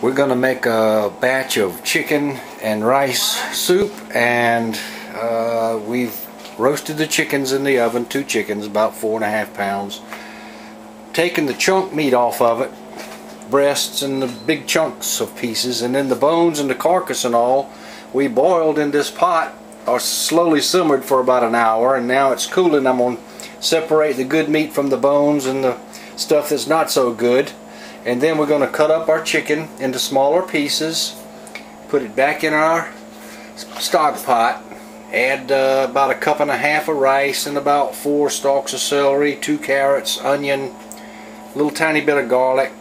We're going to make a batch of chicken and rice soup, and we've roasted the chickens in the oven, 2 chickens, about 4.5 pounds. Taken the chunk meat off of it, breasts and the big chunks of pieces, and then the bones and the carcass and all, we boiled in this pot or slowly simmered for about an hour, and now it's cooling. I'm going to separate the good meat from the bones and the stuff that's not so good. And then we're going to cut up our chicken into smaller pieces, put it back in our stock pot, add about 1.5 cups of rice and about 4 stalks of celery, 2 carrots, onion, a little tiny bit of garlic,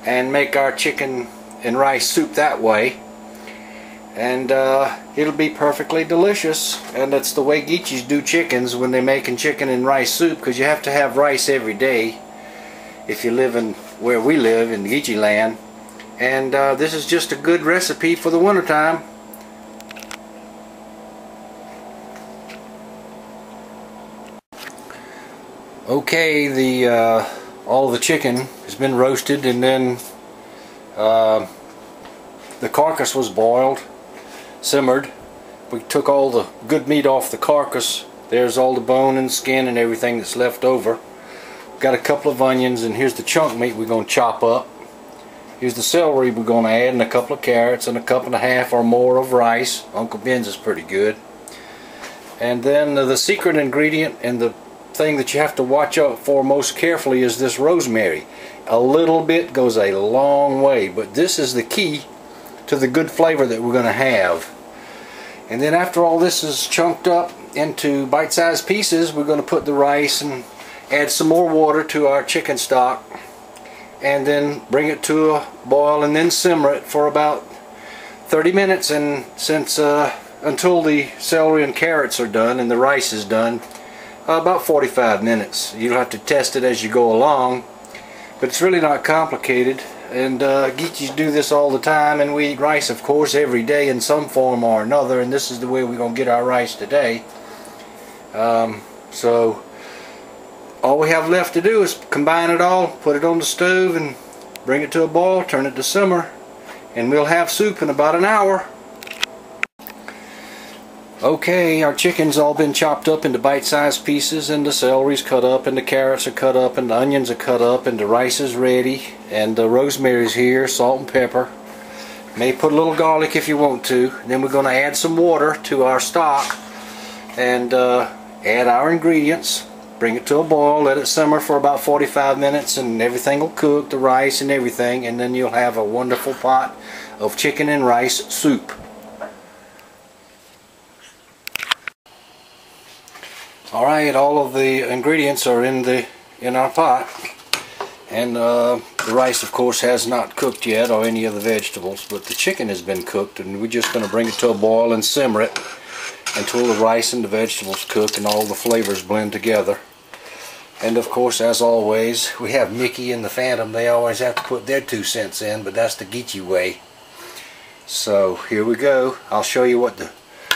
and make our chicken and rice soup that way. And it'll be perfectly delicious. And that's the way Geechees do chickens when they're making chicken and rice soup, because you have to have rice every day if you live in where we live in Geechee land. And this is just a good recipe for the wintertime. Okay, all the chicken has been roasted, and then the carcass was boiled, simmered. We took all the good meat off the carcass. There's all the bone and skin and everything that's left over. Got a couple of onions, and here's the chunk meat we're going to chop up. Here's the celery we're going to add, and a couple of carrots, and 1.5 cups or more of rice. Uncle Ben's is pretty good. And then the secret ingredient and the thing that you have to watch out for most carefully is this rosemary. A little bit goes a long way, but this is the key to the good flavor that we're going to have. And then after all this is chunked up into bite-sized pieces, we're going to put the rice and add some more water to our chicken stock, and then bring it to a boil, and then simmer it for about 30 minutes. And since until the celery and carrots are done and the rice is done, about 45 minutes. You'll have to test it as you go along, but it's really not complicated. And Geechees do this all the time, and we eat rice, of course, every day in some form or another, and this is the way we're going to get our rice today. So all we have left to do is combine it all, put it on the stove, and bring it to a boil, turn it to simmer, and we'll have soup in about an hour. Okay, our chicken's all been chopped up into bite-sized pieces, and the celery's cut up, and the carrots are cut up, and the onions are cut up, and the rice is ready, and the rosemary's here, salt and pepper. May put a little garlic if you want to. Then we're going to add some water to our stock, and add our ingredients. Bring it to a boil, let it simmer for about 45 minutes, and everything will cook, the rice and everything, and then you'll have a wonderful pot of chicken and rice soup. Alright, all of the ingredients are in our pot, and the rice, of course, has not cooked yet, or any of the vegetables, but the chicken has been cooked, and we're just going to bring it to a boil and simmer it until the rice and the vegetables cook and all the flavors blend together. And of course, as always, we have Mickey and the Phantom. They always have to put their 2 cents in, but that's the Geechee way. So here we go. I'll show you what the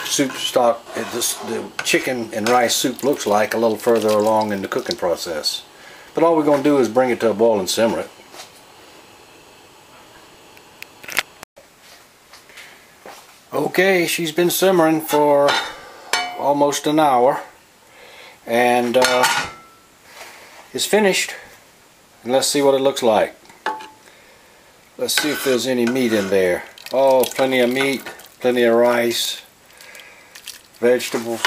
soup stock, the chicken and rice soup looks like a little further along in the cooking process. But all we're going to do is bring it to a boil and simmer it. Okay, she's been simmering for almost an hour, and it's finished. And let's see what it looks like. Let's see if there's any meat in there. Oh, plenty of meat, plenty of rice, vegetables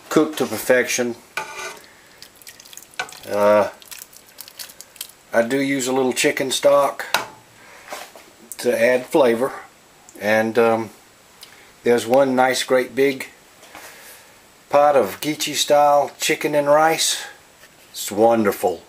cooked to perfection. I do use a little chicken stock to add flavor, and there's one nice great big pot of Geechee style chicken and rice. It's wonderful.